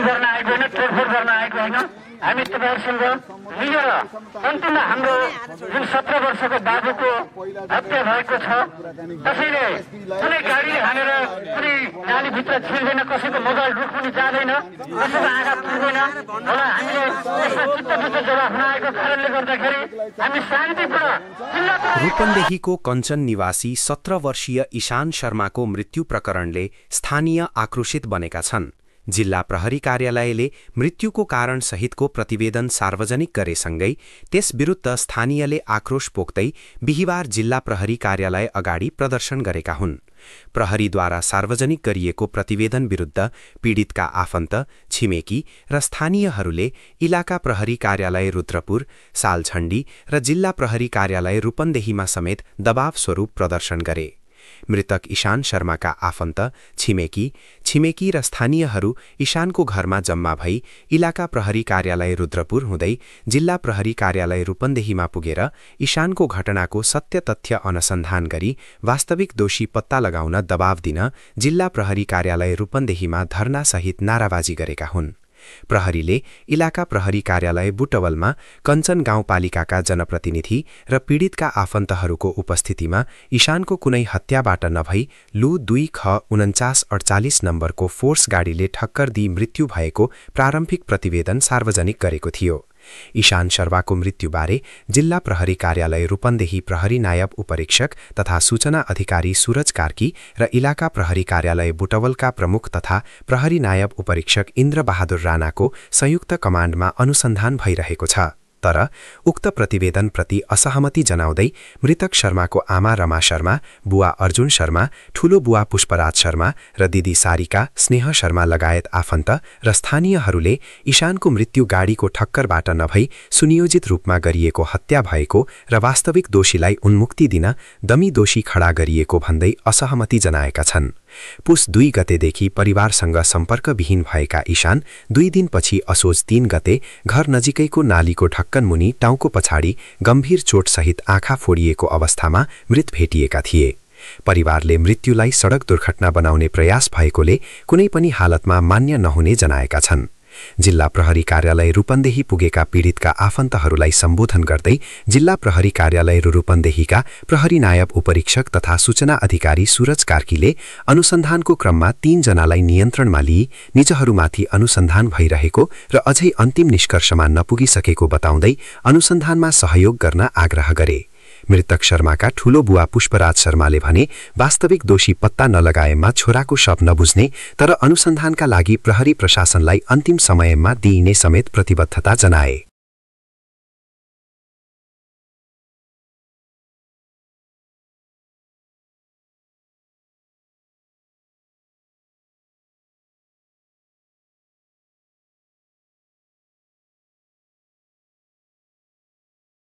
गर्न आएको होइन, तोडफोड गर्न आएको होइन। हामी तपाईहरुसँग मिलेर अन्तिममा हाम्रो जुन 17 वर्षको बाबुको हत्या भएको छ, कसैले कुनै गाडीले हानेर कुनै नालीभित्र छिर्दैन, कसैको मोबाइल रुख पनि जाँदैन, कसैको आँखा पुग्दैन होला। हामीले यसमा चित्तबुद्ध जवाफ नआएको कारणले गर्दाखेरि हामी शान्तिपूर्ण रूपन्देहीको कञ्चन निवासी 17 वर्षीय ईशान शर्माको मृत्यु प्रकरणले स्थानीय आक्रोशित बनेका छन्। जिल्ला प्रहरी कार्यालयले मृत्युको कारण सहितको प्रतिवेदन सार्वजनिक गरेसँगै त्यस विरुद्ध स्थानीयले आक्रोश पोख्दै बिहीबार जिल्ला प्रहरी कार्यालय अगाडि प्रदर्शन गरेका हुन्। प्रहरीद्वारा सार्वजनिक गरिएको प्रतिवेदन विरुद्ध पीडितका आफन्त, छिमेकी र स्थानीयहरूले इलाका प्रहरी कार्यालय रुद्रपुर, सालझण्डी र जिल्ला प्रहरी कार्यालय रूपन्देहीमा समेत दबाव स्वरूप प्रदर्शन गरे। मृतक ईशान शर्माका आफन्त, छिमेकी र स्थानीयहरू ईशानको घरमा जम्मा भई इलाका प्रहरी कार्यालय रुद्रपुर हुँदै जिल्ला प्रहरी कार्यालय रूपन्देहीमा पुगेर ईशानको घटनाको सत्य तथ्य अनुसन्धान गरी वास्तविक दोषी पत्ता लगाउन दबाव दिन जिल्ला प्रहरी कार्यालय रूपन्देहीमा धरनासहित नाराबाजी गरेका हुन्। प्रहरीले इलाका प्रहरी कार्यालय बुटवलमा कञ्चन गाउँपालिकाका जनप्रतिनिधि र पीडितका आफन्तहरूको उपस्थितिमा ईशानको कुनै हत्याबाट नभई लु 2ख4948 नम्बरको फोर्स गाडीले ठक्कर दिई मृत्यु भएको प्रारम्भिक प्रतिवेदन सार्वजनिक गरेको थियो। ईशान शर्माको मृत्युबारे जिल्ला प्रहरी कार्यालय रूपन्देही प्रहरी नायब उपरीक्षक तथा सूचना अधिकारी सूरज कार्की र इलाका प्रहरी कार्यालय बुटवलका प्रमुख तथा प्रहरी नायब उपरीक्षक इन्द्र बहादुर राणाको संयुक्त कमान्डमा अनुसन्धान भइरहेको छ। तर उक्त प्रतिवेदनप्रति असहमति जनाउँदै मृतक शर्माको आमा रमा शर्मा, बुवा अर्जुन शर्मा, ठूलो बुवा पुष्पराज शर्मा र दिदी सारिका, स्नेह शर्मा लगायत आफन्त र स्थानीयहरूले ईशानको मृत्यु गाडीको ठक्करबाट नभई सुनियोजित रूपमा गरिएको हत्या भएको र वास्तविक दोषीलाई उन्मुक्ति दिन दमी दोषी खडा गरिएको भन्दै असहमति जनाएका छन्। पुस 2 गतेदेखि परिवारसँग सम्पर्कविहीन भएका ईशान 2 दिनपछि असोज 3 गते घर नजिकैको नालीको ढक्कन मुनि टाउको पछाडि गम्भीर चोटसहित आँखा फोडिएको अवस्थामा मृत भेटिएका थिए। परिवारले मृत्युलाई सडक दुर्घटना बनाउने प्रयास भएकोले कुनै पनि हालतमा मान्य नहुने जनाएका छन्। जिल्ला प्रहरी कार्यालय रूपन्देही पुगेका पीडितका आफन्तहरूलाई सम्बोधन गर्दै जिल्ला प्रहरी कार्यालय रूपन्देहीका प्रहरी नायब उपरीक्षक तथा सूचना अधिकारी सूरज कार्कीले अनुसन्धानको क्रममा 3 जनालाई नियन्त्रणमा लिई निजहरूमाथि अनुसन्धान भइरहेको र अझै अन्तिम निष्कर्षमा नपुगिसकेको बताउँदै अनुसन्धानमा सहयोग गर्न आग्रह गरे। मृतक शर्माका ठूलो बुवा पुष्पराज शर्माले भने वास्तविक दोषी पत्ता नलगाएमा छोराको शव नबुझ्ने तर अनुसन्धानका लागि प्रहरी प्रशासनलाई अन्तिम समयमा दिइने समेत प्रतिबद्धता जनाए।